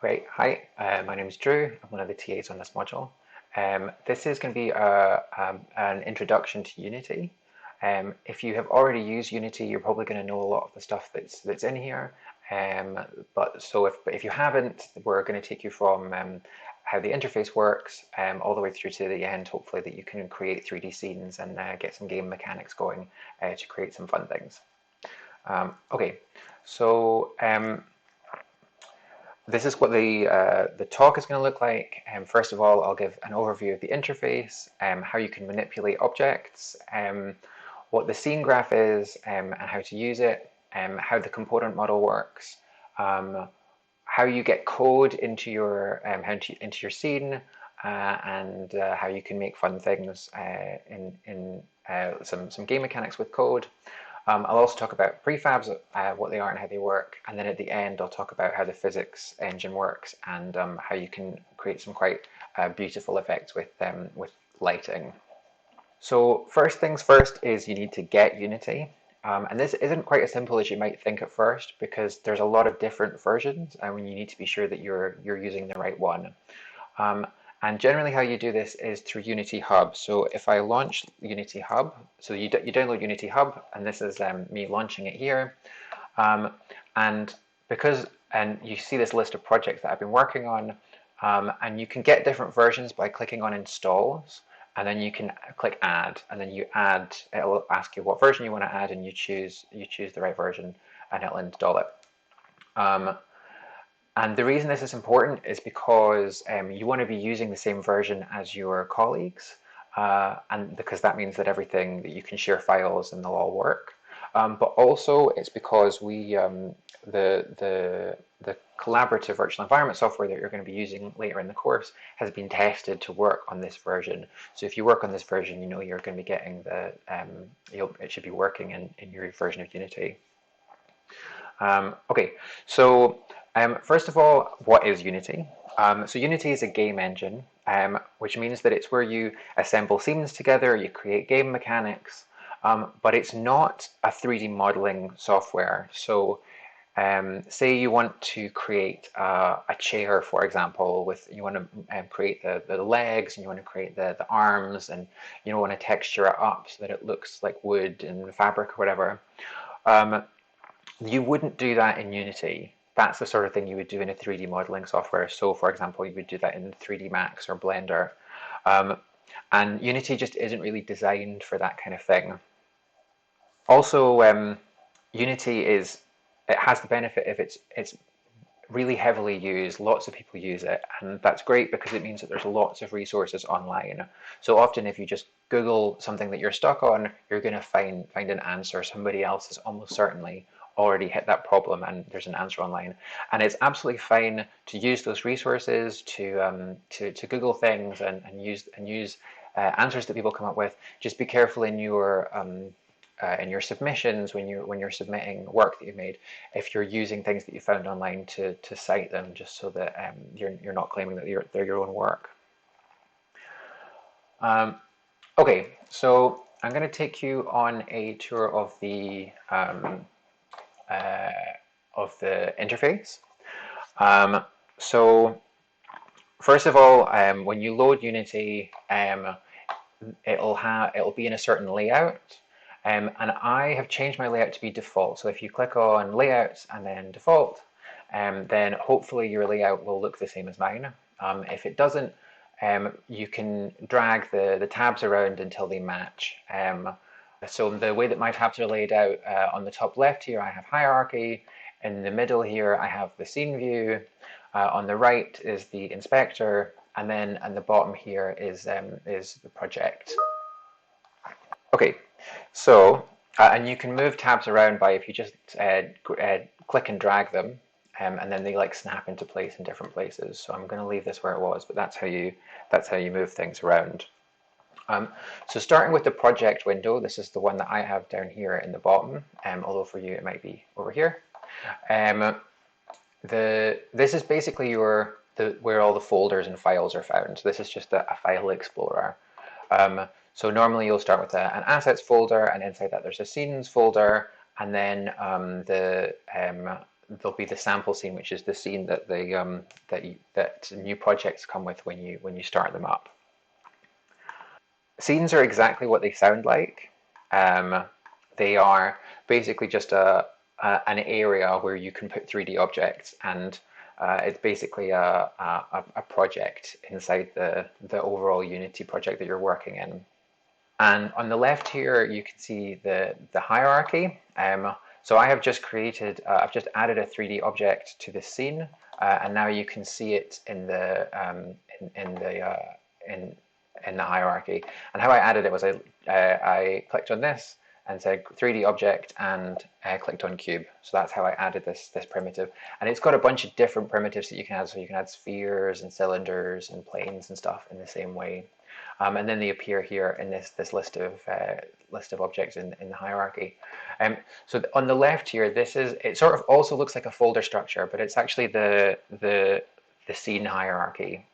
Great. Hi, my name is Drew. I'm one of the TAs on this module. This is going to be an introduction to Unity. If you have already used Unity, you're probably going to know a lot of the stuff that's in here. But if you haven't, we're going to take you from how the interface works all the way through to the end, hopefully that you can create 3D scenes and get some game mechanics going to create some fun things. Okay, so this is what the talk is going to look like. First of all, I'll give an overview of the interface, how you can manipulate objects, what the scene graph is, and how to use it, how the component model works, how you get code into your scene, and how you can make fun things in some game mechanics with code. I'll also talk about prefabs, what they are and how they work, and then at the end I'll talk about how the physics engine works and how you can create some quite beautiful effects with lighting. So first things first is you need to get Unity. And this isn't quite as simple as you might think at first because there's a lot of different versions and you need to be sure that you're using the right one. And generally how you do this is through Unity Hub. So if I launch Unity Hub, so you download Unity Hub, and this is me launching it here. And you see this list of projects that I've been working on, and you can get different versions by clicking on installs, and then you can click add, and then you add, it'll ask you what version you want to add, and you choose the right version, and it'll install it. And the reason this is important is because you want to be using the same version as your colleagues, and because that means that everything that you can share files and they'll all work. But also it's because the collaborative virtual environment software that you're going to be using later in the course has been tested to work on this version. So if you work on this version, you know you're going to be getting it should be working in your version of Unity. Okay, so first of all, what is Unity? So Unity is a game engine, which means that it's where you assemble scenes together, you create game mechanics, but it's not a 3D modeling software. So say you want to create a chair, for example, you want to create the legs, and you want to create the arms, and you want to texture it up so that it looks like wood and fabric or whatever. You wouldn't do that in Unity. That's the sort of thing you would do in a 3D modeling software. So for example, you would do that in 3D Max or Blender. And Unity just isn't really designed for that kind of thing. Also, Unity has the benefit of it's really heavily used, lots of people use it, and that's great because it means that there's lots of resources online. So often if you just Google something that you're stuck on, you're going to find an answer. Somebody else has almost certainly already hit that problem and there's an answer online. And it's absolutely fine to use those resources to Google things and use answers that people come up with. Just be careful in your submissions when you're submitting work that you've made, if you're using things that you found online to cite them, just so that you're not claiming that they're your own work. Okay, so I'm going to take you on a tour of the interface. So first of all, when you load Unity, it'll be in a certain layout. And I have changed my layout to be default. So if you click on layouts and then default, then hopefully your layout will look the same as mine. If it doesn't, you can drag the tabs around until they match. So the way that my tabs are laid out, on the top left here I have hierarchy, in the middle here I have the scene view, on the right is the inspector, and then at the bottom here is the project. Okay, so and you can move tabs around by if you just click and drag them, and then they like snap into place in different places. So I'm going to leave this where it was, but that's how you move things around. So starting with the project window, this is the one that I have down here in the bottom, although for you it might be over here. This is basically where all the folders and files are found. So this is just a file explorer. So normally you'll start with an assets folder, and inside that there's a scenes folder, and then there'll be the sample scene, which is the scene that that new projects come with when you start them up. Scenes are exactly what they sound like. Um, they are basically just an area where you can put 3D objects, and it's basically a project inside the overall Unity project that you're working in. And on the left here, you can see the hierarchy. So I have just created, I've just added a 3D object to this scene, and now you can see it in the in the hierarchy. And how I added it was I clicked on this and said 3D object and clicked on cube. So that's how I added this primitive. And it's got a bunch of different primitives that you can add. So you can add spheres and cylinders and planes and stuff in the same way. And then they appear here in this list of objects in the hierarchy. So on the left here, it sort of also looks like a folder structure, but it's actually the scene hierarchy.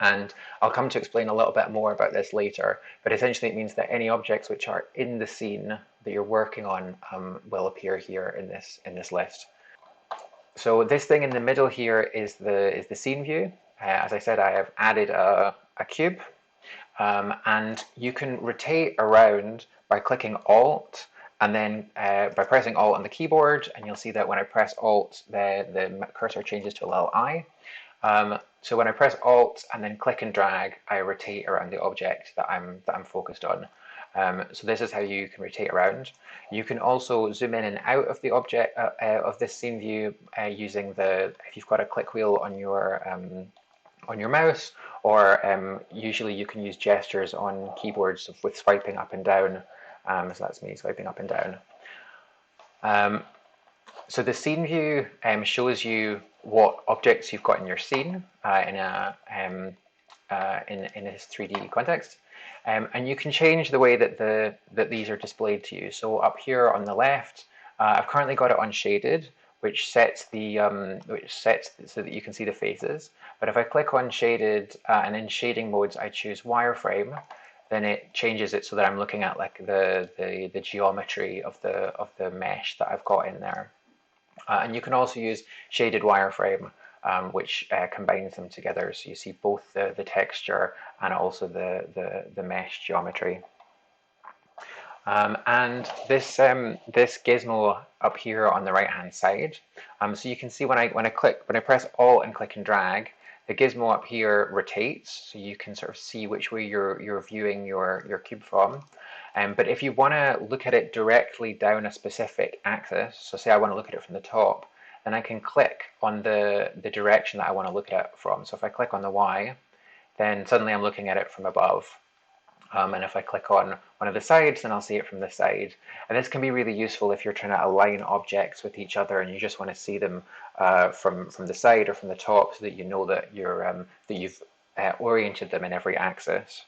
And I'll come to explain a little bit more about this later, but essentially it means that any objects which are in the scene that you're working on will appear here in this list. So this thing in the middle here is the scene view. As I said, I have added a cube, and you can rotate around by clicking Alt, and then by pressing Alt on the keyboard, and you'll see that when I press Alt, the cursor changes to a little eye. So when I press Alt and then click and drag, I rotate around the object that I'm focused on. So this is how you can rotate around. You can also zoom in and out of the object of this scene view using if you've got a click wheel on your mouse, or usually you can use gestures on keyboards with swiping up and down. So that's me swiping up and down. So the scene view shows you what objects you've got in your scene in this 3D context, and you can change the way that these are displayed to you. So up here on the left, I've currently got it unshaded, which sets so that you can see the faces. But if I click on shaded and in shading modes I choose wireframe, then it changes it so that I'm looking at like the geometry of the mesh that I've got in there. And you can also use shaded wireframe, which combines them together, so you see both the texture and also the mesh geometry. And this gizmo up here on the right hand side, so you can see when I press Alt and click and drag, the gizmo up here rotates, so you can sort of see which way you're viewing your cube from. But if you want to look at it directly down a specific axis, so say I want to look at it from the top, then I can click on the direction that I want to look at it from. So if I click on the Y, then suddenly I'm looking at it from above. And if I click on one of the sides, then I'll see it from the side. And this can be really useful if you're trying to align objects with each other and you just want to see them from the side or from the top, so that you know that you've oriented them in every axis.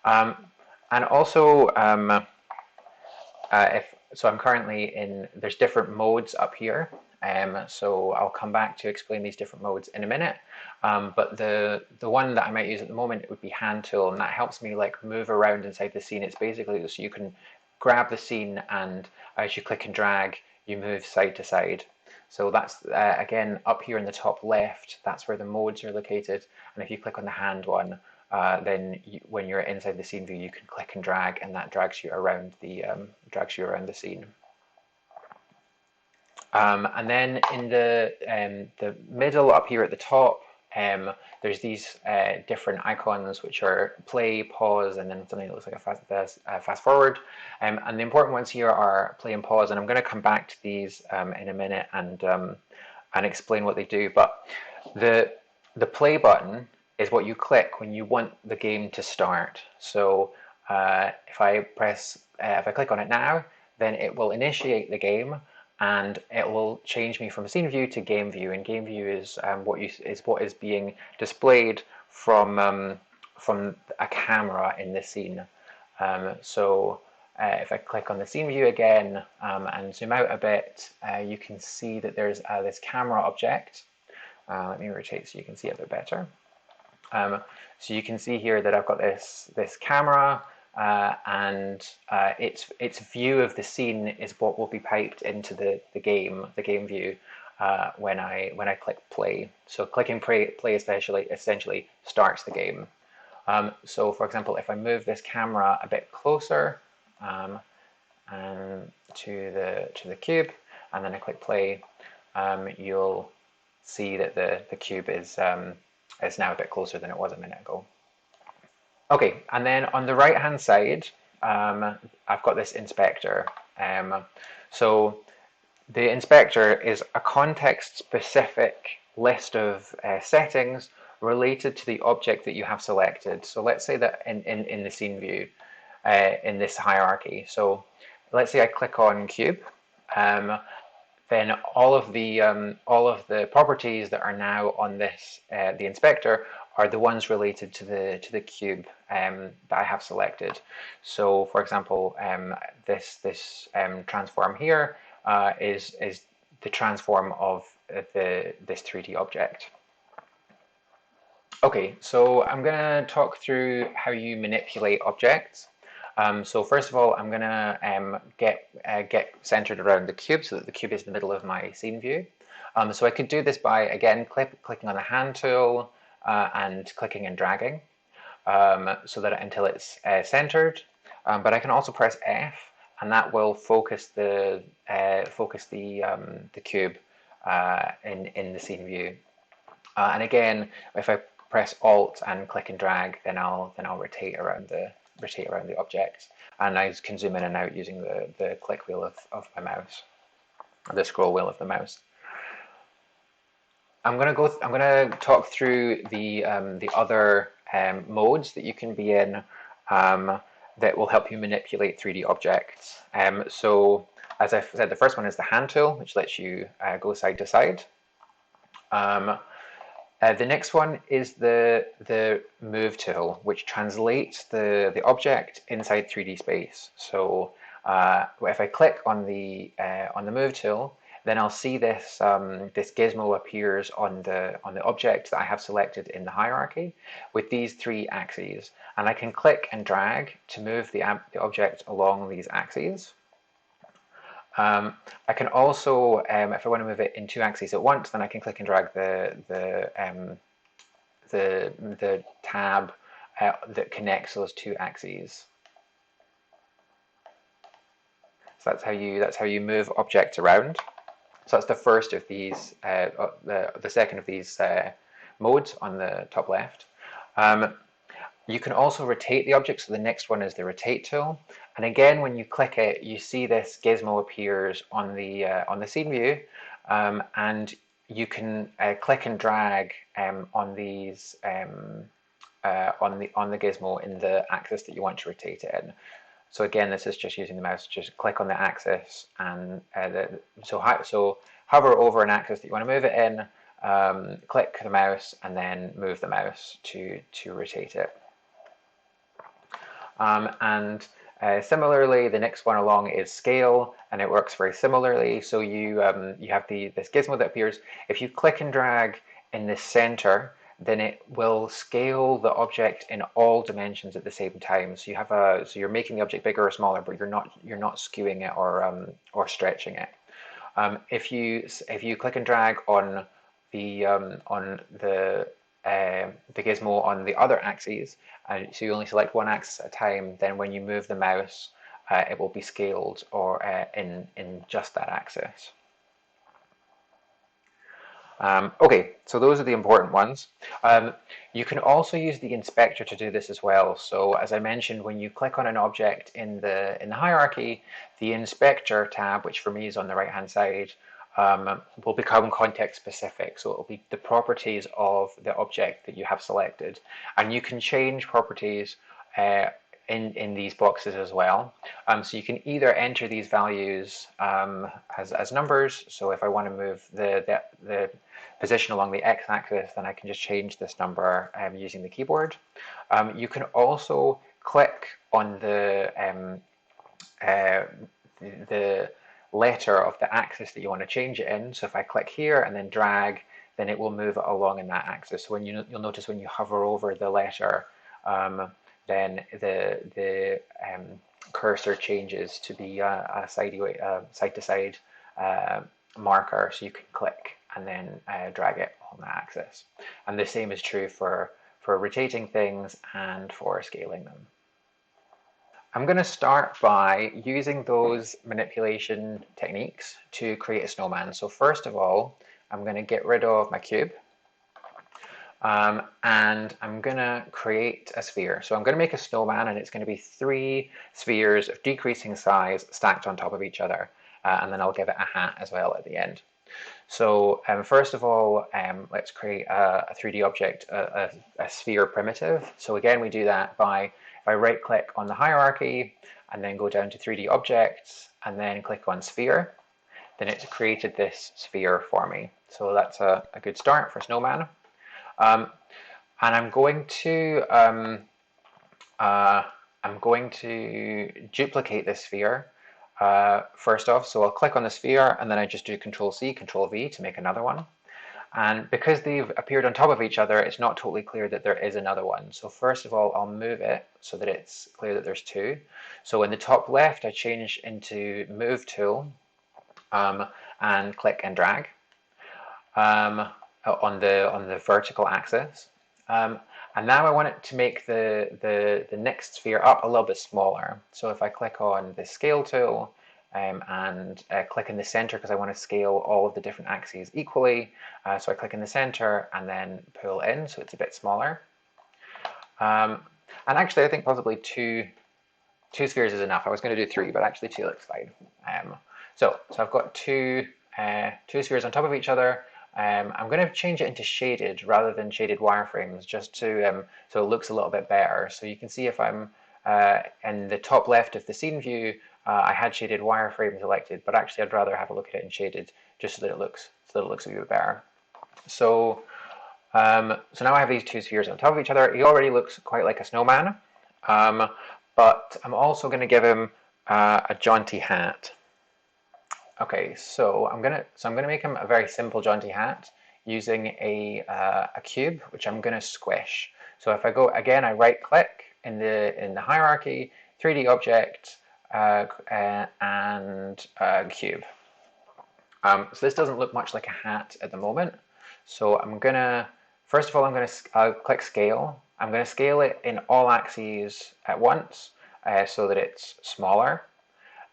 And also, so I'm currently there's different modes up here. So I'll come back to explain these different modes in a minute. But the one that I might use at the moment would be hand tool, and that helps me like move around inside the scene. It's basically so you can grab the scene, and as you click and drag, you move side to side. So that's again up here in the top left. That's where the modes are located. And if you click on the hand one, then when you're inside the scene view, you can click and drag, and that drags you around the scene. And then in the middle up here at the top, there's these different icons which are play, pause, and then something that looks like a fast forward. And the important ones here are play and pause, and I'm going to come back to these in a minute and explain what they do. But the play button is what you click when you want the game to start. So if I click on it now, then it will initiate the game, and it will change me from scene view to game view. And game view is what is being displayed from a camera in the scene. So if I click on the scene view again and zoom out a bit, you can see that there's this camera object. Let me rotate so you can see it a bit better. So you can see here that I've got this camera, and its view of the scene is what will be piped into the game view when I click play. So clicking play essentially starts the game. So for example, if I move this camera a bit closer and to the cube, and then I click play, you'll see that the cube is now a bit closer than it was a minute ago. Okay, and then on the right hand side, I've got this inspector. So the inspector is a context specific list of settings related to the object that you have selected. So let's say that in the scene view, in this hierarchy. So let's say I click on cube, then all of the properties that are now on this the inspector are the ones related to the cube that I have selected. So for example, this transform here is the transform of this 3D object. Okay, so I'm going to talk through how you manipulate objects. So first of all, I'm going to get centered around the cube so that the cube is in the middle of my scene view. So I could do this by, again, clicking on the hand tool and clicking and dragging so that until it's centered. But I can also press F, and that will focus the cube in the scene view. And again, if I press Alt and click and drag, then I'll rotate around the object, and I can zoom in and out using the click wheel of my mouse, or the scroll wheel of the mouse. I'm gonna talk through the other modes that you can be in that will help you manipulate 3D objects. So as I said, the first one is the hand tool, which lets you go side to side. The next one is the move tool, which translates the object inside 3D space. So if I click on the move tool, then I'll see this this gizmo appears on the object that I have selected in the hierarchy with these three axes, and I can click and drag to move the object along these axes. I can also, if I want to move it in two axes at once, then I can click and drag the tab that connects those two axes. So that's how you move objects around. So that's the first of these, the second of these modes on the top left. You can also rotate the object, so the next one is the rotate tool. And again, when you click it, you see this gizmo appears on the scene view, and you can click and drag on these on the gizmo in the axis that you want to rotate it in. So again, this is just using the mouse. Just click on the axis, and so hover over an axis that you want to move it in. Click the mouse, and then move the mouse to rotate it. Similarly, the next one along is scale, and it works very similarly. So you have this gizmo that appears. If you click and drag in the center, then it will scale the object in all dimensions at the same time. So you're making the object bigger or smaller, but you're not skewing it or stretching it. If you click and drag on the gizmo on the other axes, so you only select one axis at a time, then when you move the mouse, it will be scaled or in just that axis. Okay, so those are the important ones. You can also use the inspector to do this as well. So as I mentioned, when you click on an object in the hierarchy, the inspector tab, which for me is on the right hand side, will become context specific. So it will be the properties of the object that you have selected, and you can change properties in these boxes as well. So you can either enter these values as numbers. So if I want to move the position along the x-axis, then I can just change this number using the keyboard. You can also click on the letter of the axis that you want to change it in. So if I click here and then drag, then it will move it along in that axis. So you'll notice when you hover over the letter, then the cursor changes to be a side to side marker, so you can click and then drag it on the axis. And the same is true for rotating things and for scaling them. I'm going to start by using those manipulation techniques to create a snowman. So first of all, I'm going to get rid of my cube. And I'm going to create a sphere. So I'm going to make a snowman, and it's going to be 3 spheres of decreasing size stacked on top of each other. And then I'll give it a hat as well at the end. So first of all, let's create a 3D object, a sphere primitive. So again, we do that by, if I right click on the hierarchy and then go down to 3D objects and then click on sphere, then it's created this sphere for me. So that's a good start for snowman. And I'm going to duplicate this sphere first off. So I'll click on the sphere and then I just do Control C, Control V to make another one. And because they've appeared on top of each other, it's not totally clear that there is another one. So first of all, I'll move it so that it's clear that there's 2. So in the top left, I change into Move Tool and click and drag on the vertical axis. And now I want it to make the next sphere up a little bit smaller. So if I click on the Scale tool and click in the center, because I want to scale all of the different axes equally. So I click in the center and then pull in so it's a bit smaller. And actually, I think possibly two spheres is enough. I was going to do 3, but actually 2 looks fine. So I've got two spheres on top of each other. I'm going to change it into shaded rather than shaded wireframes, just to so it looks a little bit better. So you can see if I'm in the top left of the scene view, I had shaded wireframe selected, but actually I'd rather have a look at it in shaded, just so that it looks a bit better. So so now I have these 2 spheres on top of each other. He already looks quite like a snowman, but I'm also going to give him a jaunty hat. Okay, so I'm gonna make him a very simple jaunty hat using a cube, which I'm gonna squish. So if I go again, I right click in the hierarchy, 3D object, and cube. So this doesn't look much like a hat at the moment. So I'm gonna first of all I'll click scale. I'm gonna scale it in all axes at once so that it's smaller.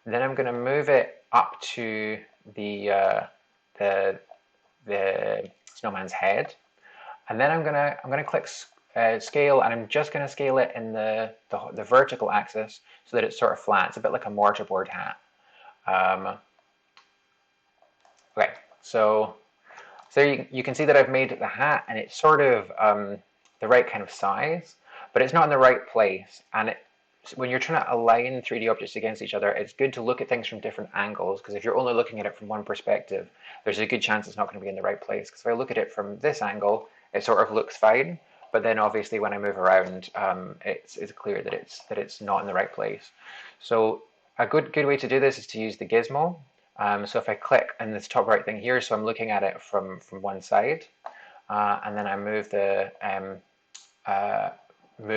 Then I'm gonna move it up to the snowman's head, and then I'm gonna click scale, and I'm just gonna scale it in the vertical axis so that it's sort of flat. It's a bit like a mortarboard hat. Okay, so you can see that I've made the hat, and it's sort of the right kind of size, but it's not in the right place, and when you're trying to align 3D objects against each other, it's good to look at things from different angles, because if you're only looking at it from one perspective, there's a good chance it's not going to be in the right place. Because if I look at it from this angle, it sort of looks fine, but then obviously when I move around, it's clear that it's not in the right place. So a good way to do this is to use the gizmo. So if I click on this top right thing here, so I'm looking at it from one side, and then I move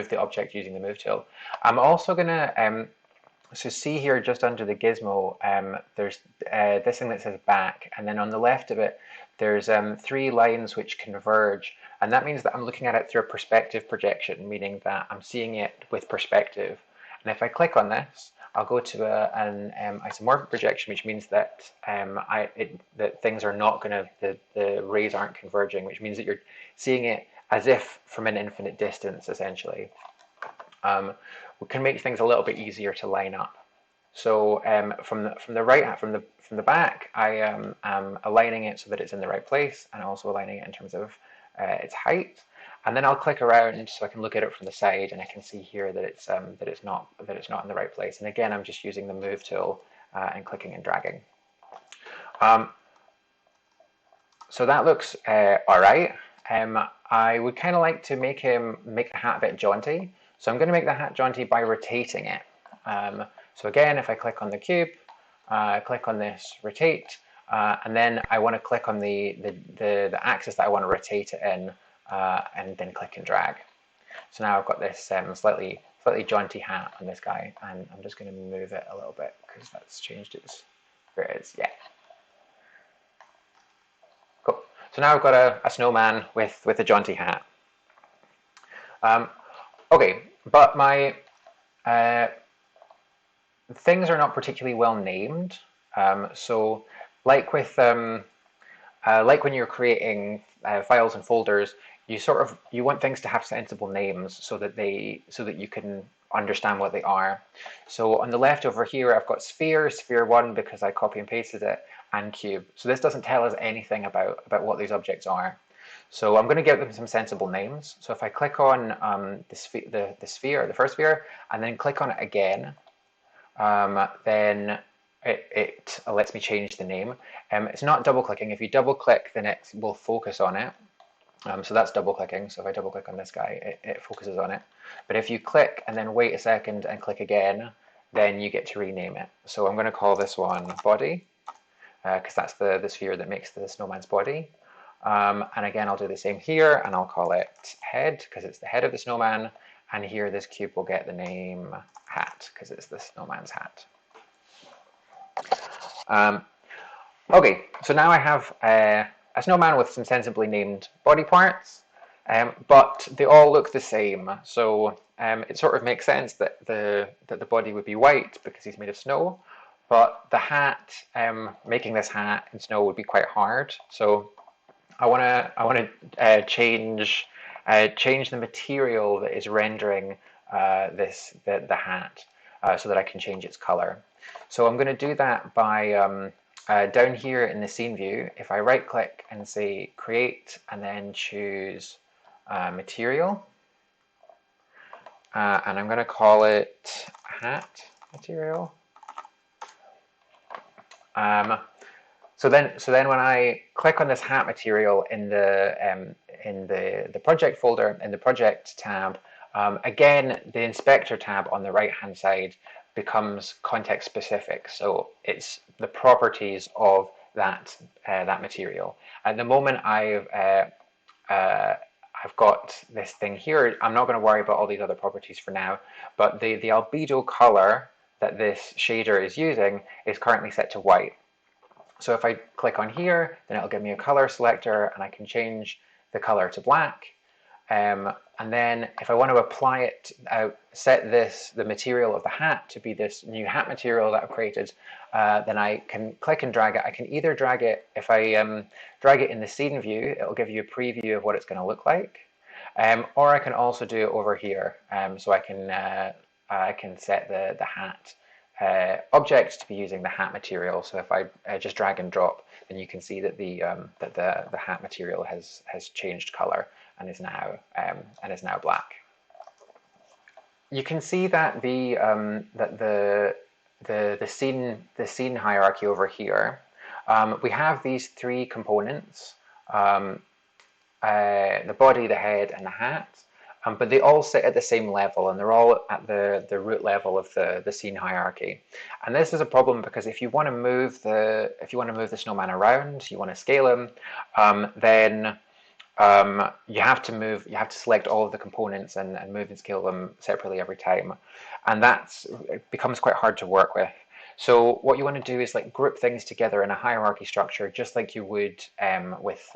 the object using the move tool. I'm also going to, so see here just under the gizmo, there's this thing that says back, and then on the left of it, there's 3 lines which converge, and that means that I'm looking at it through a perspective projection, meaning that I'm seeing it with perspective. And if I click on this, I'll go to an isomorphic projection, which means that that things are not going to, the rays aren't converging, which means that you're seeing it as if from an infinite distance, essentially. We can make things a little bit easier to line up. So from the back, I am aligning it so that it's in the right place, and also aligning it in terms of its height. And then I'll click around so I can look at it from the side, and I can see here that it's not in the right place. And again, I'm just using the move tool and clicking and dragging. So that looks all right. I would kind of like to make the hat a bit jaunty. So I'm going to make the hat jaunty by rotating it. So again, if I click on the cube, click on this rotate, and then I want to click on the axis that I want to rotate it in, and then click and drag. So now I've got this slightly slightly jaunty hat on this guy, and I'm just going to move it a little bit because that's changed its, where it is, yeah. Cool. So now I've got a snowman with a jaunty hat. Okay, but my things are not particularly well named. So like with like when you're creating files and folders, you want things to have sensible names so that you can understand what they are. So on the left over here, I've got sphere 1 because I copy and pasted it, and cube. So this doesn't tell us anything about what these objects are. So I'm going to give them some sensible names. So if I click on the first sphere, and then click on it again, then it lets me change the name. It's not double clicking. If you double click, then it will focus on it. So that's double clicking. So if I double click on this guy, it focuses on it. But if you click and then wait a second and click again, then you get to rename it. So I'm going to call this one body, because that's the sphere that makes the snowman's body. And again, I'll do the same here, and I'll call it head because it's the head of the snowman. And here, this cube will get the name hat because it's the snowman's hat. Okay, so now I have a snowman with some sensibly named body parts, but they all look the same. So it sort of makes sense that the body would be white because he's made of snow, but the hat, making this hat in snow would be quite hard. So I want to change the material that is rendering the hat so that I can change its color. So I'm going to do that by down here in the scene view. If I right click and say create and then choose material, and I'm going to call it hat material. So then when I click on this hat material in the project folder, in the project tab, again, the inspector tab on the right hand side becomes context specific. So it's the properties of that material. At the moment, I've got this thing here. I'm not going to worry about all these other properties for now, but the albedo color that this shader is using is currently set to white. So if I click on here, then it'll give me a color selector, and I can change the color to black. And then if I want to apply it, set the material of the hat to be this new hat material that I've created, then I can click and drag it. I can either drag it, if I drag it in the scene view, it'll give you a preview of what it's going to look like. Or I can also do it over here. So I can set the hat object to be using the hat material. So if I just drag and drop, then you can see that the hat material has changed color and is now black. You can see that the scene hierarchy over here. We have these three components: the body, the head, and the hat. But they all sit at the same level, and they're all at the root level of the scene hierarchy. And this is a problem because if you want to move the snowman around, you want to scale him, then you have to select all of the components and move and scale them separately every time, and it becomes quite hard to work with. So what you want to do is like group things together in a hierarchy structure, just like you would with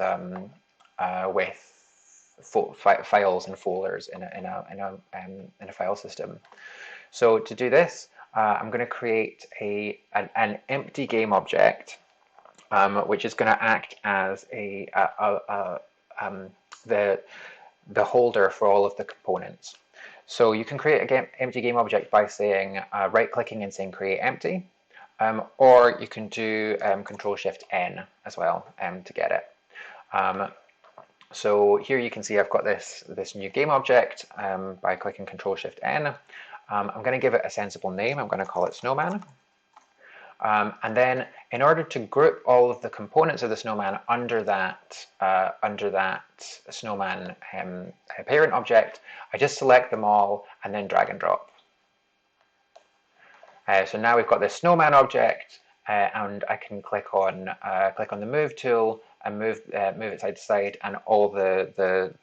files and folders in a file system. So to do this, I'm going to create an empty game object, which is going to act as the holder for all of the components. So you can create an empty game object by saying right-clicking and saying create empty, or you can do Control-Shift-N as well to get it. So here you can see I've got this new game object by clicking Control-Shift-N. I'm going to give it a sensible name. I'm going to call it Snowman. And then in order to group all of the components of the snowman under that snowman parent object, I just select them all and then drag and drop. So now we've got this snowman object, and I can click on the move tool and move it side to side, and all the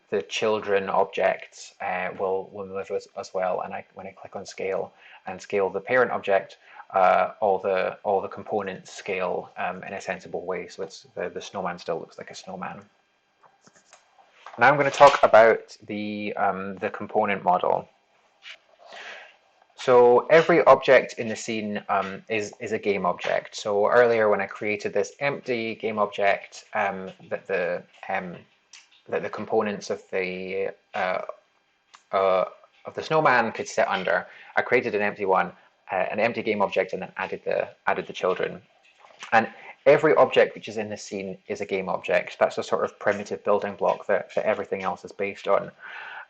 the children objects will move as well. And when I click on scale and scale the parent object, all the components scale in a sensible way. So it's the snowman still looks like a snowman. Now I'm going to talk about the component model. So every object in the scene is a game object. So earlier when I created this empty game object that the components of the snowman could sit under, I created an empty one, an empty game object, and then added the children. And every object which is in the scene is a game object. That's a sort of primitive building block that everything else is based on.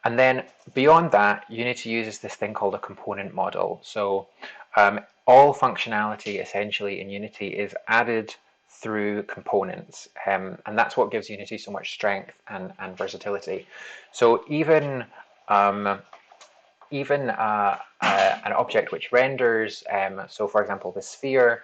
And then beyond that, Unity uses this thing called a component model. So all functionality essentially in Unity is added through components. And that's what gives Unity so much strength and versatility. So even an object which renders, so for example, the sphere,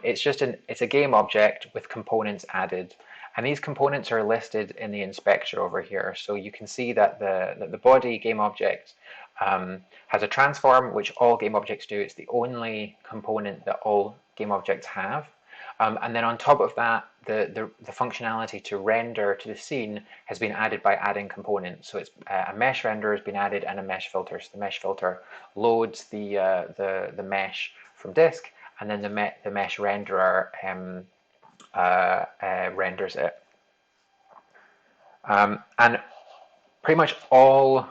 it's a game object with components added. And these components are listed in the inspector over here. So you can see that the body game object has a transform, which all game objects do. It's the only component that all game objects have. And then on top of that, the functionality to render to the scene has been added by adding components. So it's a mesh renderer has been added and a mesh filter. So the mesh filter loads the mesh from disk, and then the mesh renderer renders it. And pretty much all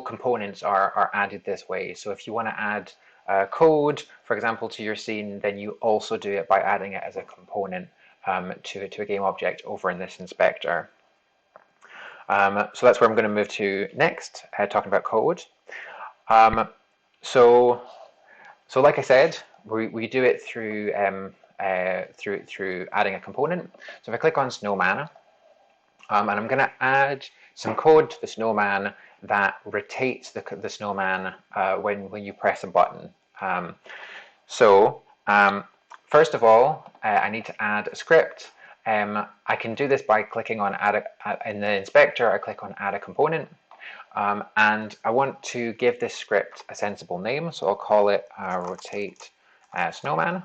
components are added this way. So if you want to add code, for example, to your scene, then you also do it by adding it as a component to a game object over in this inspector. So that's where I'm going to move to next, talking about code. So like I said, we do it through adding a component. So if I click on snowman, and I'm going to add some code to the snowman that rotates the snowman when you press a button. First of all, I need to add a script. I can do this by clicking on in the inspector, I click on add a component. And I want to give this script a sensible name, so I'll call it rotate snowman.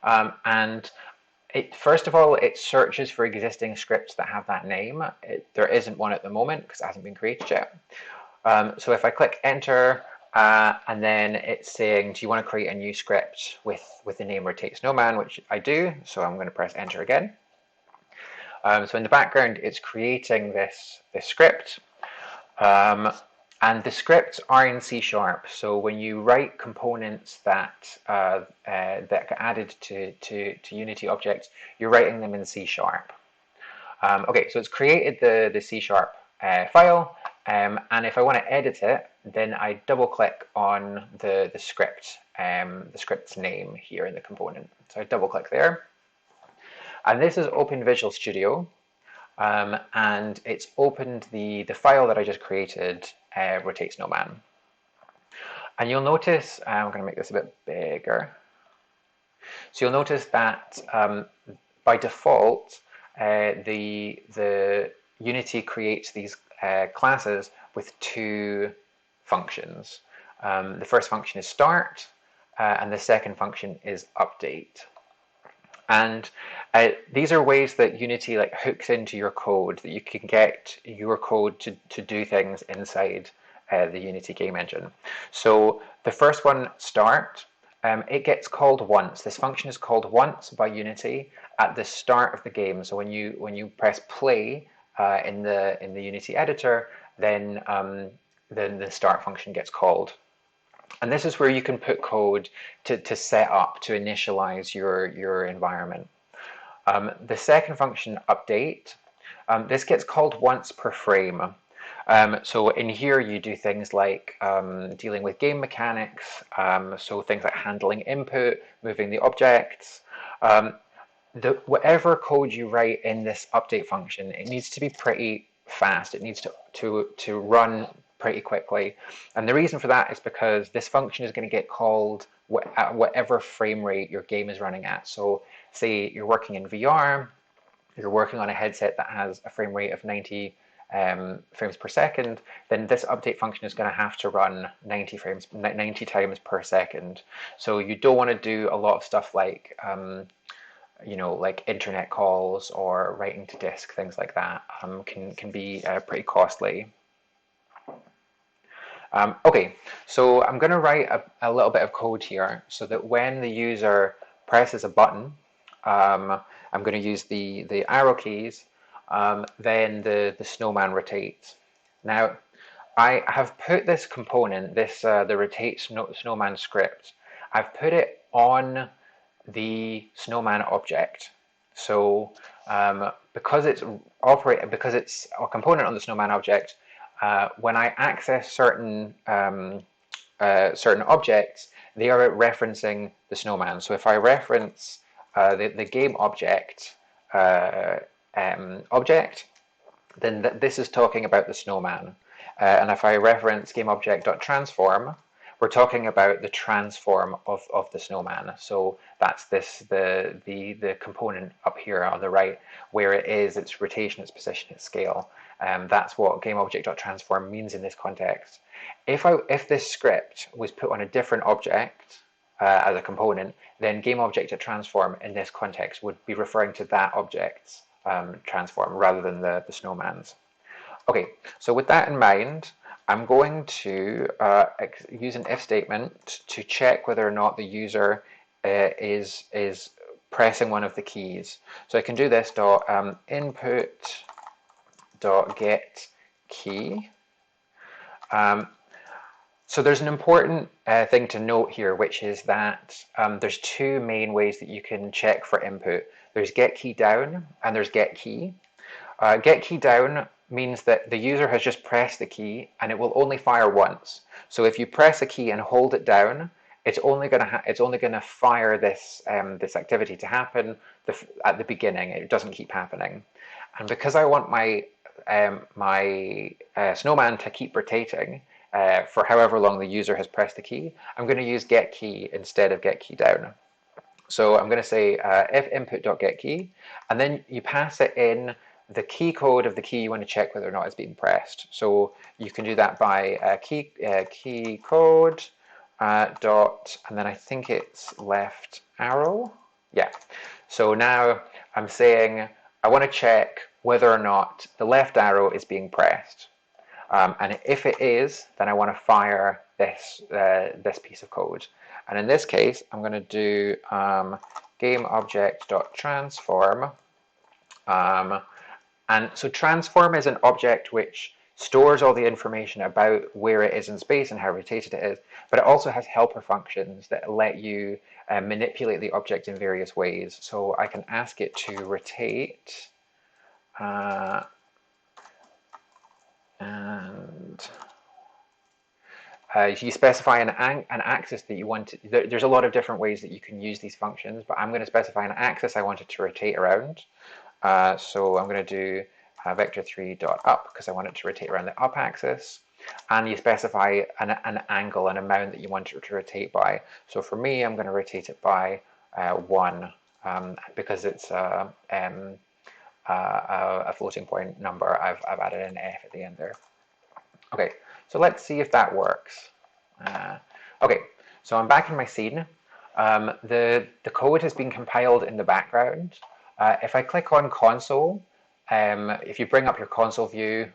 And first of all, it searches for existing scripts that have that name. There isn't one at the moment because it hasn't been created yet. So if I click enter, and then it's saying, do you want to create a new script with the name rotate snowman, which I do. So I'm going to press enter again. So in the background, it's creating this script. And the scripts are in C#. So when you write components that get added to Unity objects, you're writing them in C#. Okay, so it's created the C# file, and if I want to edit it, then I double click on the script's name here in the component. So I double click there, and this is Open Visual Studio. And it's opened the file that I just created, rotate snowman. And you'll notice, I'm going to make this a bit bigger. So you'll notice that by default, the Unity creates these classes with two functions. The first function is start, and the second function is update. And these are ways that Unity hooks into your code, that you can get your code to do things inside the Unity game engine. So the first one, start, it gets called once. This function is called once by Unity at the start of the game. So when you press play in the Unity editor, then the start function gets called. And this is where you can put code to set up, to initialize your environment. The second function, update, this gets called once per frame. So in here you do things like dealing with game mechanics, so things like handling input, moving the objects. Whatever code you write in this update function, it needs to be pretty fast. It needs to run pretty quickly. And the reason for that is because this function is going to get called at whatever frame rate your game is running at. So say you're working in VR, you're working on a headset that has a frame rate of 90 frames per second, then this update function is going to have to run 90 times per second. So you don't want to do a lot of stuff like like internet calls or writing to disk, things like that can be pretty costly. Okay, so I'm going to write a little bit of code here so that when the user presses a button, I'm going to use the arrow keys, then the snowman rotates. Now, I have put this component, the rotate snowman script, I've put it on the snowman object. So because it's a component on the snowman object, when I access certain objects, they are referencing the snowman. So if I reference the game object, then this is talking about the snowman. And if I reference GameObject.transform, we're talking about the transform of the snowman. So that's the component up here on the right, where it is, its rotation, its position, its scale. That's what GameObject.transform means in this context. If this script was put on a different object as a component, then GameObject.transform in this context would be referring to that object's transform rather than the snowman's. Okay, so with that in mind, I'm going to use an if statement to check whether or not the user is pressing one of the keys. So I can do this input get key. So there's an important thing to note here, which is that there's two main ways that you can check for input. There's get key down and there's get key. Get key down means that the user has just pressed the key and it will only fire once. So if you press a key and hold it down, it's only going to fire this this activity to happen at the beginning. It doesn't keep happening. And because I want my snowman to keep rotating for however long the user has pressed the key, I'm going to use get key instead of get key down. So I'm going to say if input.getKey, and then you pass it in the key code of the key you want to check whether or not it's being pressed. So you can do that by key code dot, and then I think it's left arrow. Yeah. So now I'm saying I want to check whether or not the left arrow is being pressed. And if it is, then I want to fire this piece of code. And in this case, I'm going to do GameObject.transform. And so transform is an object which stores all the information about where it is in space and how rotated it is, but it also has helper functions that let you manipulate the object in various ways. So I can ask it to rotate and you specify an axis that you want. There's a lot of different ways that you can use these functions, but I'm going to specify an axis I want it to rotate around. So I'm going to do vector3.up because I want it to rotate around the up axis. And you specify an angle, an amount that you want it to rotate by. So for me, I'm going to rotate it by 1 because it's a floating point number. I've added an f at the end there. Okay, so let's see if that works. Okay, so I'm back in my scene. The code has been compiled in the background. If I click on console, if you bring up your console view,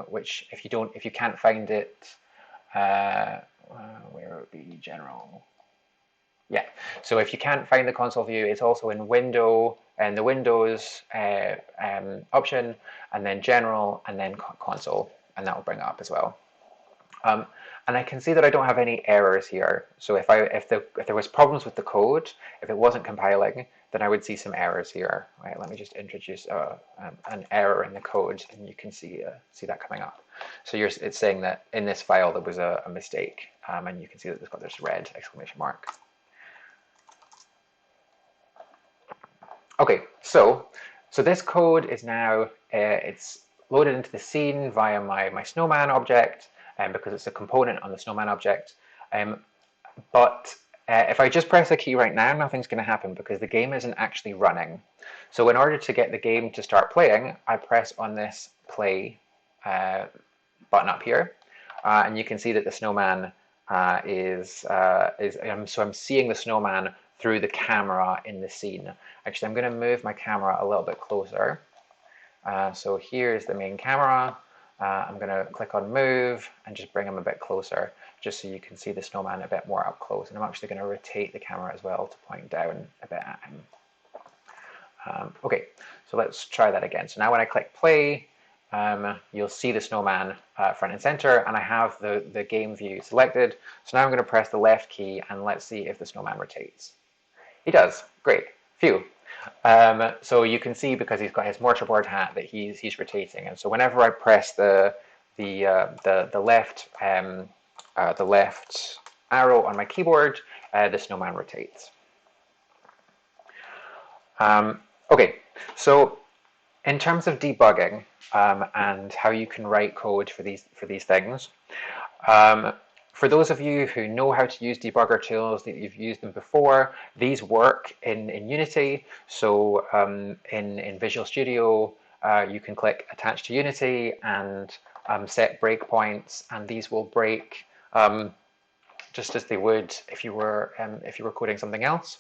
which if you can't find it, where would it be? General. Yeah. So if you can't find the console view, it's also in Window and the Windows option, and then General, and then Console, and that will bring it up as well. And I can see that I don't have any errors here. So if there was problems with the code, if it wasn't compiling, then I would see some errors here. Right, let me just introduce an error in the code, and you can see that coming up. So it's saying that in this file there was a mistake, and you can see that it's got this red exclamation mark. Okay, so this code is now it's loaded into the scene via my snowman object, because it's a component on the snowman object. But if I just press a key right now, nothing's going to happen because the game isn't actually running. So in order to get the game to start playing, I press on this play button up here, and you can see that the snowman so I'm seeing the snowman through the camera in the scene. Actually, I'm going to move my camera a little bit closer. So here's the main camera. I'm going to click on move and just bring him a bit closer, just so you can see the snowman a bit more up close. And I'm actually going to rotate the camera as well to point down a bit at him. Okay, so let's try that again. So now when I click play, you'll see the snowman front and center, and I have the game view selected. So now I'm going to press the left key, and let's see if the snowman rotates. He does. Great. Phew. So you can see, because he's got his mortarboard hat, that he's rotating. And so whenever I press the left arrow on my keyboard, the snowman rotates. Okay, so in terms of debugging and how you can write code for these things, for those of you who know how to use debugger tools, that you've used them before, these work in Unity. So in Visual Studio, you can click Attach to Unity and set breakpoints, and these will break just as they would if you were coding something else.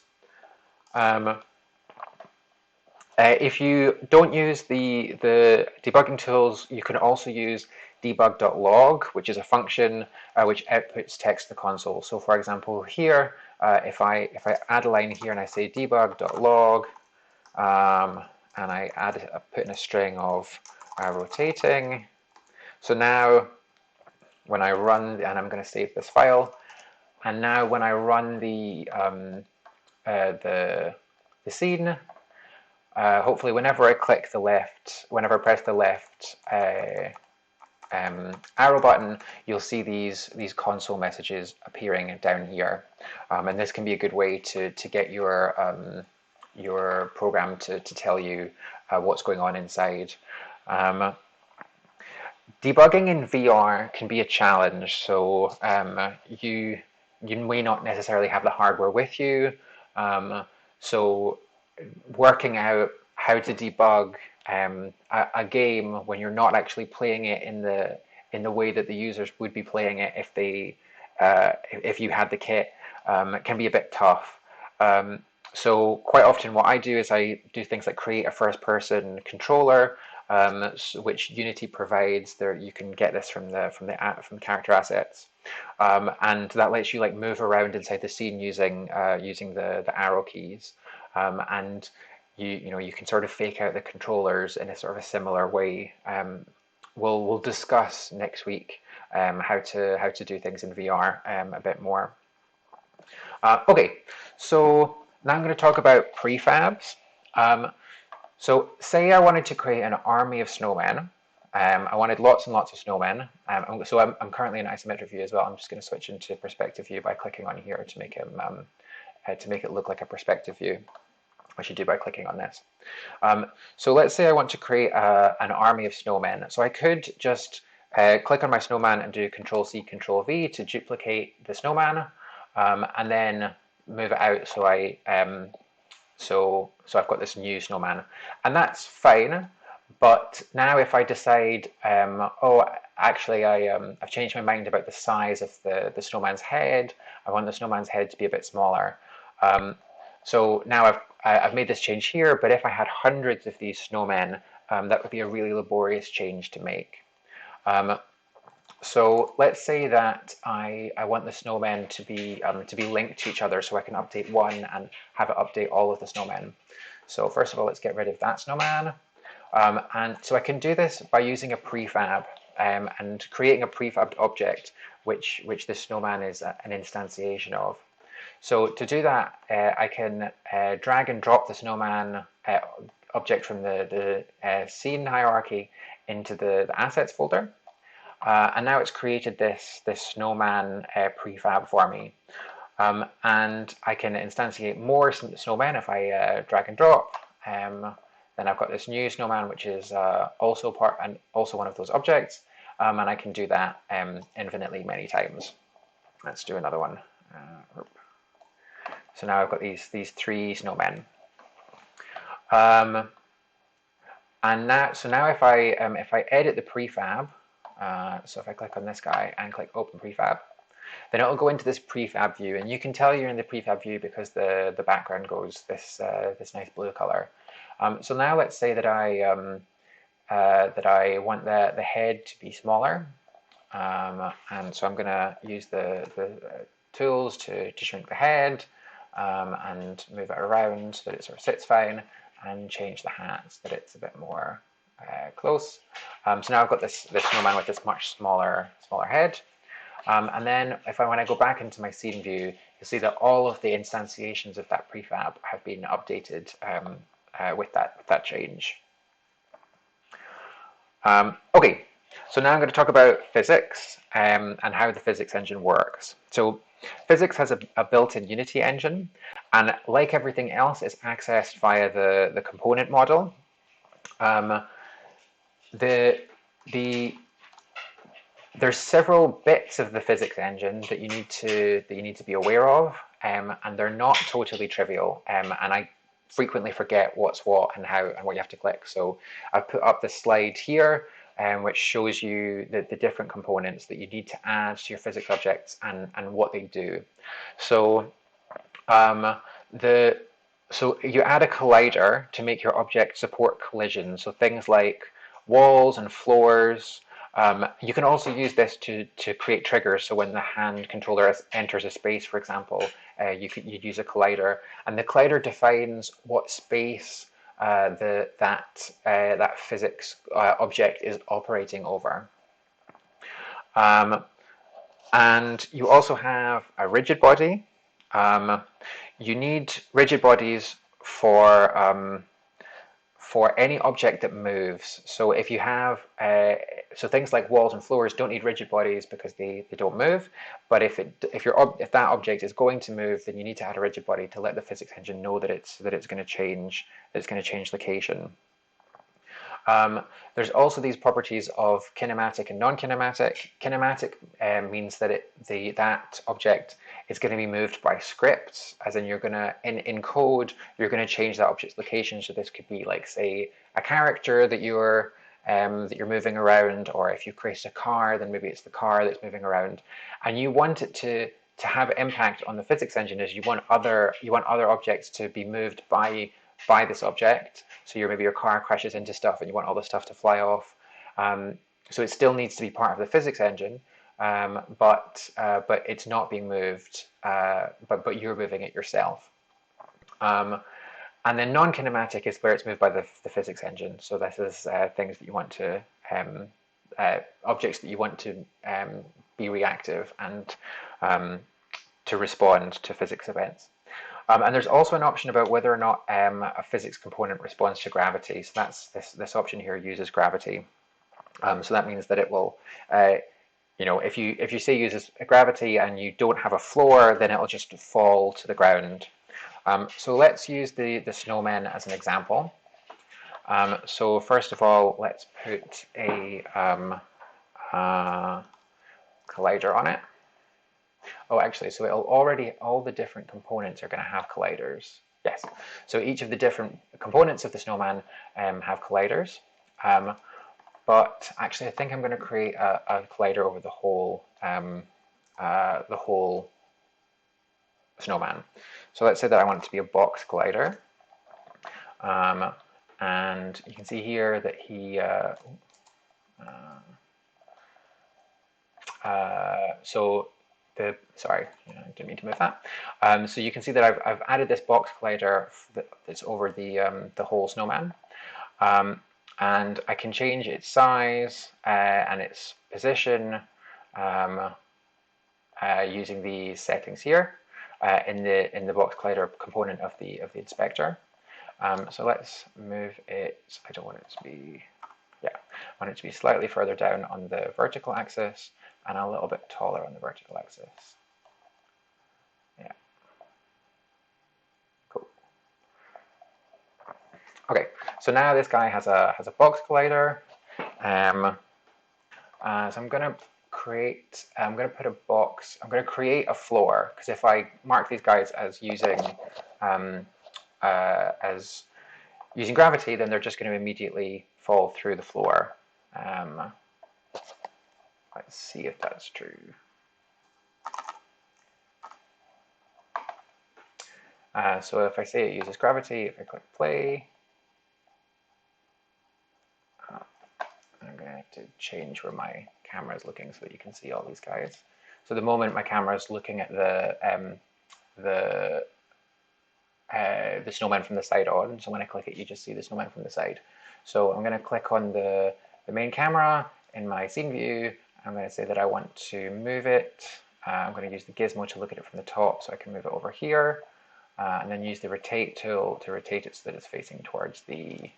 If you don't use the debugging tools, you can also use debug.log, which is a function which outputs text to the console. So for example, here, if I add a line here and I say debug.log, and I put in a string of rotating. So now when I run, and I'm going to save this file, and now when I run the scene, hopefully whenever I press the left arrow button, you'll see these console messages appearing down here, and this can be a good way to get your program to tell you what's going on inside. Debugging in VR can be a challenge, so you may not necessarily have the hardware with you, so working out how to debug a game when you're not actually playing it in the way that the users would be playing it if you had the kit can be a bit tough. So quite often what I do is I do things like create a first-person controller, which Unity provides. There you can get this from character assets, and that lets you like move around inside the scene using the arrow keys. And you can sort of fake out the controllers in a sort of a similar way. We'll discuss next week how to do things in VR a bit more. Okay, so now I'm going to talk about prefabs. So say I wanted to create an army of snowmen. I wanted lots and lots of snowmen. So I'm currently in isometric view as well. I'm just going to switch into perspective view by clicking on here to make it look like a perspective view, which you do by clicking on this. So let's say I want to create an army of snowmen. So I could just click on my snowman and do Control-C, Control-V to duplicate the snowman, and then move it out so I've got this new snowman. And that's fine, but now if I decide, oh, actually I've changed my mind about the size of the snowman's head, I want the snowman's head to be a bit smaller. So now I've made this change here, but if I had hundreds of these snowmen, that would be a really laborious change to make. So let's say that I want the snowmen to be linked to each other, so I can update one and have it update all of the snowmen. So first of all, let's get rid of that snowman. And so I can do this by using a prefab and creating a prefab object, which this snowman is an instantiation of. So to do that, I can drag and drop the snowman object from the scene hierarchy into the assets folder. And now it's created this snowman prefab for me. And I can instantiate more snowmen if I drag and drop. Then I've got this new snowman, which is also one of those objects. And I can do that infinitely many times. Let's do another one. So now I've got these three snowmen. Um, and now, so now if I edit the prefab, so if I click on this guy and click open prefab, then it'll go into this prefab view, and you can tell you're in the prefab view because the background goes this nice blue color. So now let's say that I want the head to be smaller, and so I'm going to use the tools to shrink the head and move it around so that it sort of sits fine, and change the hat so that it's a bit more close. So now I've got this snowman with this much smaller head. And then when I go back into my scene view, you'll see that all of the instantiations of that prefab have been updated with that change. Okay, so now I'm going to talk about physics and how the physics engine works. So physics has a built-in Unity engine, and like everything else, it's accessed via the component model. There's several bits of the physics engine that you need to be aware of, and they're not totally trivial. And I frequently forget what's what and how and what you have to click. So I've put up this slide here, which shows you the different components that you need to add to your physics objects and what they do. So so you add a collider to make your object support collision. So things like walls and floors. You can also use this to create triggers. So when the hand controller enters a space, for example, you'd use a collider, and the collider defines what space that physics object is operating over. And you also have a rigid body. You need rigid bodies for any object that moves. So if you have, so things like walls and floors don't need rigid bodies because they don't move. But if that object is going to move, then you need to add a rigid body to let the physics engine know that it's going to change location. There's also these properties of kinematic and non-kinematic. Kinematic means that that object is going to be moved by scripts, as in you're going to, in code, you're going to change that object's location. So this could be like, say, a character that you're moving around, or if you create a car, then maybe it's the car that's moving around, and you want it to have impact on the physics engine. Is you want other objects to be moved by this object. So maybe your car crashes into stuff and you want all the stuff to fly off. So it still needs to be part of the physics engine, but it's not being moved, but you're moving it yourself. And then non-kinematic is where it's moved by the physics engine. So this is things that you want to, objects that you want to be reactive and to respond to physics events. And there's also an option about whether or not a physics component responds to gravity. So that's this option here uses gravity. So that means that it will, if you say uses gravity and you don't have a floor, then it'll just fall to the ground. So let's use the snowman as an example. So first of all, let's put a collider on it. Oh, actually, so all the different components are going to have colliders. Yes, so each of the different components of the snowman have colliders. But actually, I think I'm going to create a collider over the whole snowman. So let's say that I want it to be a box collider. And you can see here that he, sorry, I didn't mean to move that. So you can see that I've added this box collider that's over the whole snowman. And I can change its size and its position using these settings here in the box collider component of the inspector. So let's move it. I don't want it to be. Yeah, I want it to be slightly further down on the vertical axis and a little bit taller on the vertical axis. Yeah. Cool. Okay, so now this guy has a box collider. So I'm going to create. I'm going to put a box. I'm going to create a floor, because if I mark these guys as using using gravity, then they're just going to immediately fall through the floor. Let's see if that's true. So if I say it uses gravity, if I click play, I'm going to have to change where my camera is looking so that you can see all these guys. So the moment my camera is looking at the snowman from the side on, so when I click it, you just see the snowman from the side. So I'm going to click on the main camera in my scene view. I'm going to say that I want to move it. I'm going to use the gizmo to look at it from the top, so I can move it over here, and then use the rotate tool to rotate it so that it's facing towards the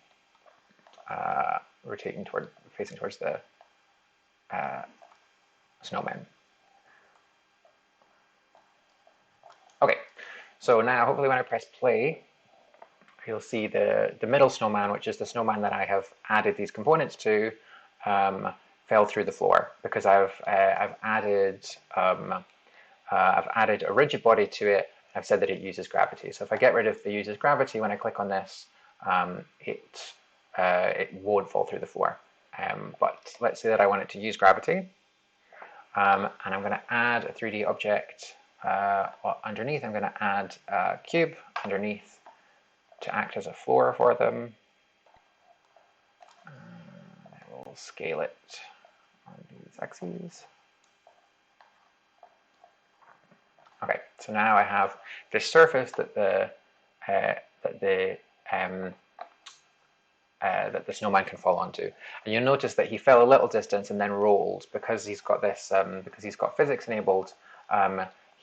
facing towards the snowman. Okay, so now hopefully when I press play, you'll see the middle snowman, which is the snowman that I have added these components to, fell through the floor because I've added a rigid body to it. I've said that it uses gravity. So if I get rid of the uses gravity when I click on this, it won't fall through the floor. But let's say that I want it to use gravity, and I'm going to add a 3D object underneath. I'm going to add a cube underneath to act as a floor for them. I will scale it on these axes. Okay, so now I have this surface that the snowman can fall onto, and you'll notice that he fell a little distance and then rolled because he's got this because he's got physics enabled.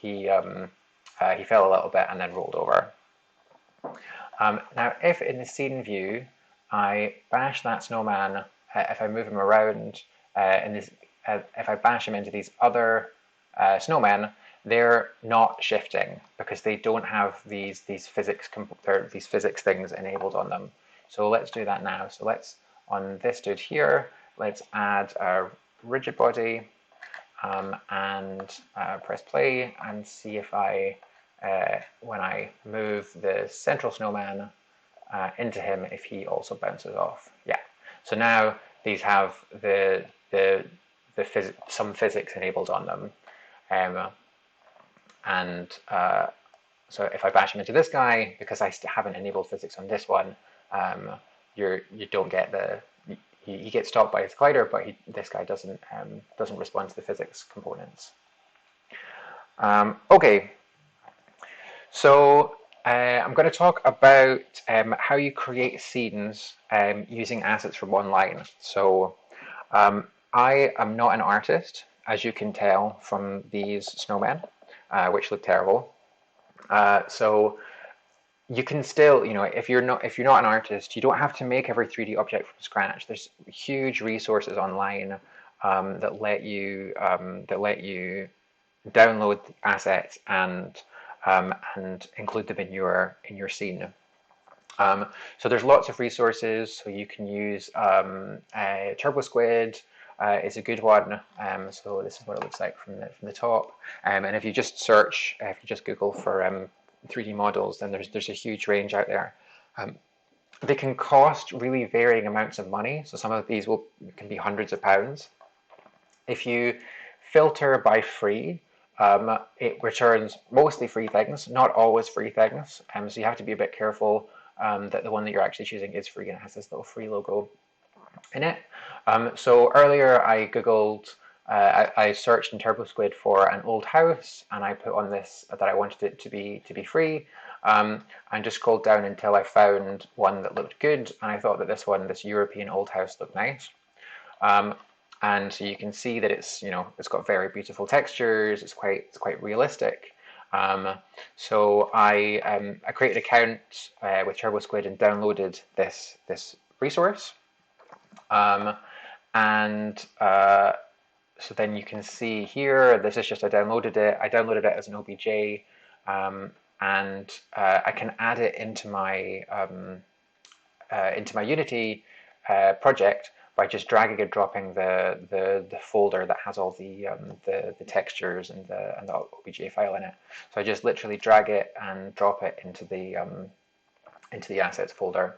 He fell a little bit and then rolled over. Now, if in the scene view I bash that snowman, if I move him around, if I bash him into these other snowmen, they're not shifting because they don't have these physics things enabled on them. So let's do that now. So let's, on this dude here, let's add a rigid body and press play and see if when I move the central snowman into him, if he also bounces off. Yeah. So now these have some physics enabled on them. So if I bash him into this guy, because I haven't enabled physics on this one, you don't get he gets stopped by his collider, but this guy doesn't respond to the physics components. Okay, so I'm going to talk about how you create scenes using assets from online. So I am not an artist, as you can tell from these snowmen, which look terrible. So you can still, if you're not an artist, you don't have to make every 3D object from scratch. There's huge resources online that let you download assets and include them in your scene. So there's lots of resources. So you can use TurboSquid is a good one. So this is what it looks like from the top. And if you just search, if you just Google for 3D models, then there's a huge range out there. They can cost really varying amounts of money. So some of these can be hundreds of pounds. If you filter by free, it returns mostly free things, not always free things. So you have to be a bit careful that the one that you're actually choosing is free and it has this little free logo in it. So earlier I Googled, I searched in TurboSquid for an old house, and I put on this that I wanted it to be free, and just scrolled down until I found one that looked good, and I thought that this European old house looked nice. And so you can see that it's got very beautiful textures. It's quite realistic. So I created an account with TurboSquid and downloaded this resource. So then you can see here, this is just I downloaded it. I downloaded it as an OBJ, and I can add it into my Unity project by just dragging and dropping the folder that has all the textures and the OBJ file in it. So I just literally drag it and drop it into the assets folder.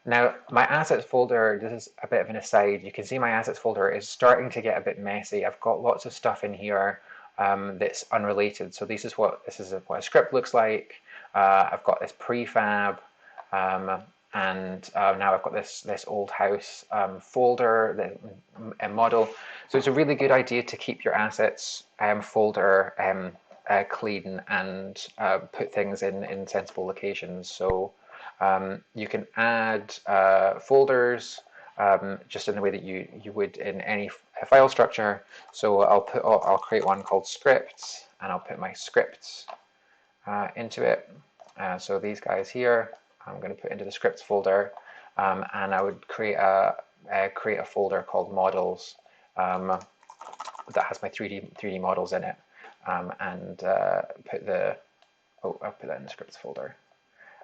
Now, my assets folder, this is a bit of an aside, you can see my assets folder is starting to get a bit messy. I've got lots of stuff in here that's unrelated. So this is what a script looks like. I've got this prefab, and now I've got this old house folder, the model. So it's a really good idea to keep your assets folder clean and put things in sensible locations. So you can add folders just in the way that you would in any file structure. So I'll create one called scripts, and I'll put my scripts into it. So these guys here, I'm going to put into the scripts folder, and I would create a folder called models that has my 3D models in it, and put I'll put that in the scripts folder.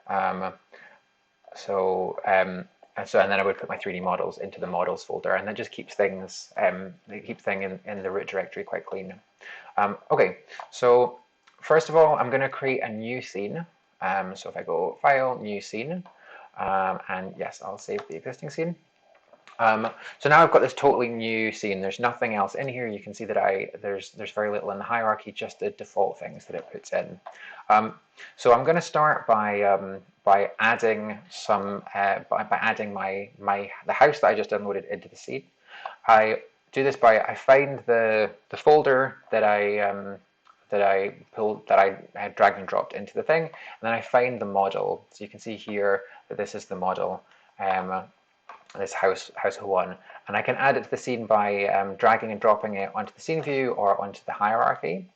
And then I would put my 3D models into the models folder, and that just keeps things in the root directory quite clean. Okay, so first of all, I'm going to create a new scene. So if I go File, New Scene, and yes, I'll save the existing scene. So now I've got this totally new scene. There's nothing else in here. You can see that there's very little in the hierarchy, just the default things that it puts in. So I'm going to start by adding some by adding the house that I just downloaded into the scene. I do this by I find the folder that I had dragged and dropped into the thing, and then I find the model. So you can see here that this is the model. This house 1, and I can add it to the scene by dragging and dropping it onto the scene view or onto the hierarchy.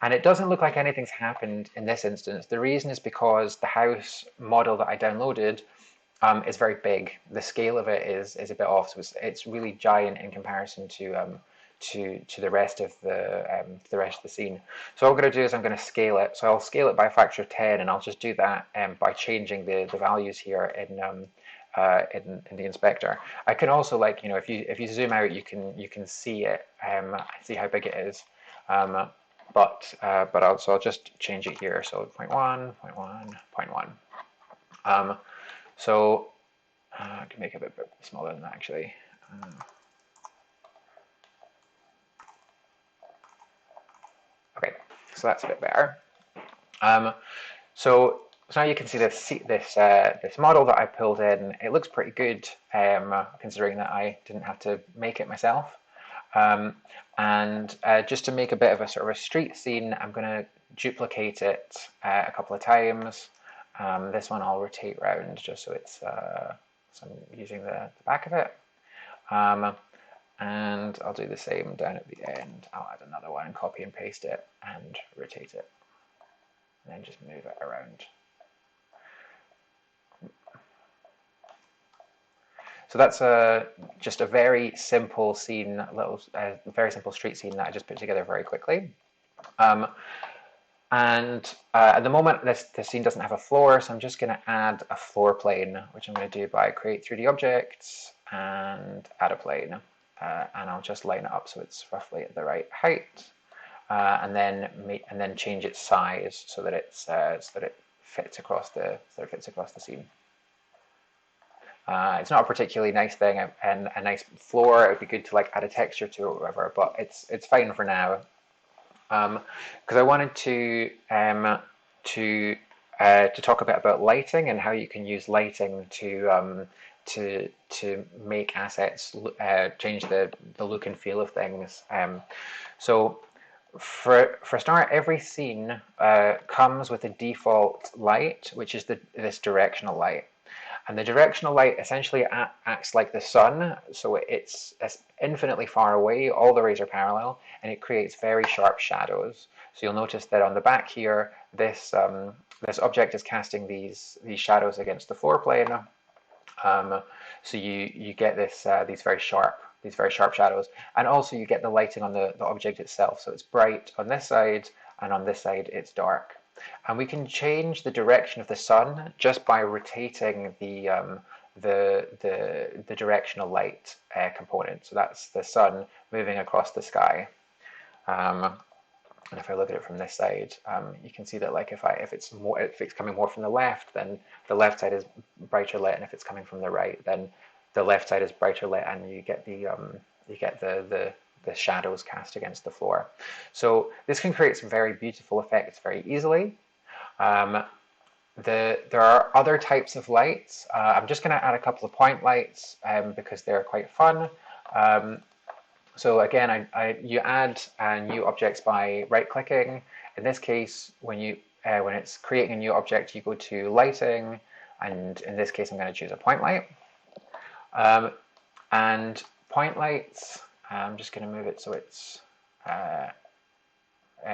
And it doesn't look like anything's happened in this instance. The reason is because the house model that I downloaded is very big. The scale of it is a bit off, so it's really giant in comparison to the rest of the scene. So what I'm going to do is I'm going to scale it. So I'll scale it by a factor of 10, and I'll just do that by changing the values here in the inspector. I can also, like, if you zoom out, you can see it, see how big it is. But I'll just change it here. So 0.1, 0.1, 0.1. So I can make it a bit smaller than that actually. Okay, so that's a bit better. So now you can see this model that I pulled in. It looks pretty good, considering that I didn't have to make it myself. And just to make a bit of a sort of a street scene, I'm going to duplicate it a couple of times. This one I'll rotate around just so it's so I'm using the back of it. And I'll do the same down at the end. I'll add another one and copy and paste it and rotate it. And then just move it around. So that's just a very simple scene, very simple street scene that I just put together very quickly. And at the moment, this scene doesn't have a floor, so I'm just going to add a floor plane, which I'm going to do by create 3D objects and add a plane. And I'll just line it up so it's roughly at the right height, and then change its size so that it fits across the scene. It's not a particularly nice thing and a nice floor. It would be good to like add a texture to it or whatever, but it's fine for now. Because I wanted to talk a bit about lighting and how you can use lighting to make assets change the look and feel of things. So for a start, every scene comes with a default light, which is this directional light. And the directional light essentially acts like the sun, so it's infinitely far away, all the rays are parallel, and it creates very sharp shadows. So you'll notice that on the back here, this object is casting these shadows against the floor plane. So you get these very sharp shadows, and also you get the lighting on the object itself. So it's bright on this side, and on this side it's dark. And we can change the direction of the sun just by rotating the directional light component. So that's the sun moving across the sky. And if I look at it from this side, you can see that like if it's coming more from the left, then the left side is brighter lit, and if it's coming from the right, then the left side is brighter lit, and you get the shadows cast against the floor. So this can create some very beautiful effects very easily. There are other types of lights. I'm just going to add a couple of point lights because they're quite fun. So again, you add new objects by right-clicking. In this case, when it's creating a new object, you go to lighting, and in this case, I'm going to choose a point light. And point lights, I'm just going to move it so it's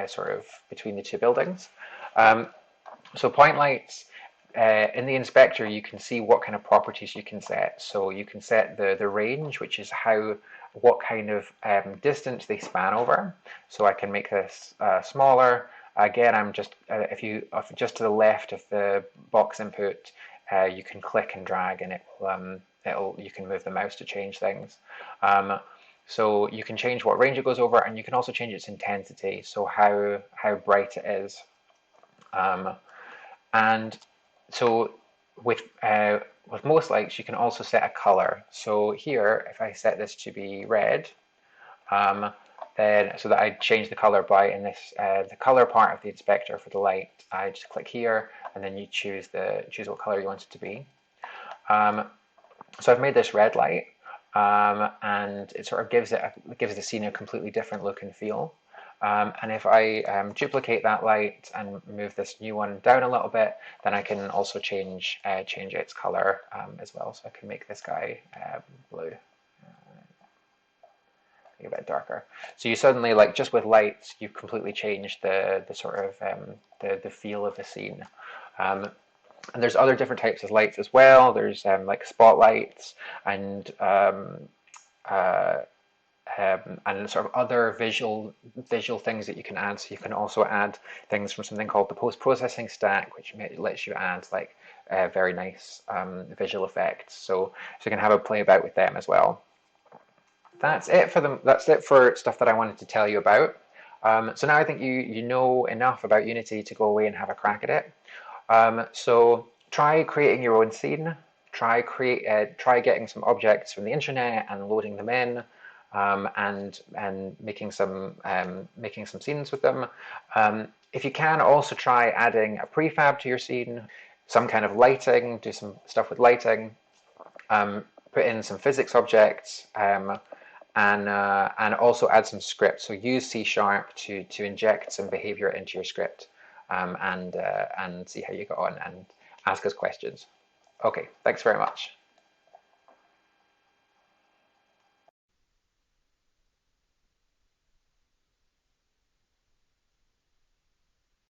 sort of between the two buildings. So point lights, in the inspector, you can see what kind of properties you can set. So you can set the range, which is what kind of distance they span over. So I can make this smaller. Again, I'm just if just to the left of the box input, you can click and drag, and you can move the mouse to change things. So you can change what range it goes over, and you can also change its intensity, so how bright it is. And so with most lights, you can also set a color. So here, if I set this to be red, then so that I change the color by in this the color part of the inspector for the light, I just click here, and then you choose what color you want it to be. So I've made this red light, and it sort of gives the scene a completely different look and feel. And if I duplicate that light and move this new one down a little bit, then I can also change its color as well. So I can make this guy blue, a bit darker. So you suddenly, like just with lights, you've completely changed the sort of the feel of the scene. And there's other different types of lights as well. There's like spotlights and sort of other visual things that you can add. So you can also add things from something called the post-processing stack, which lets you add like very nice visual effects. So you can have a play about with them as well. That's it for them. That's it for stuff that I wanted to tell you about. So now I think you know enough about Unity to go away and have a crack at it. So try creating your own scene. Try getting some objects from the internet and loading them in. And making some scenes with them. If you can, also try adding a prefab to your scene, some kind of lighting, do some stuff with lighting, put in some physics objects, and also add some script. So use C# to inject some behavior into your script, and see how you get on, and ask us questions. Okay, thanks very much.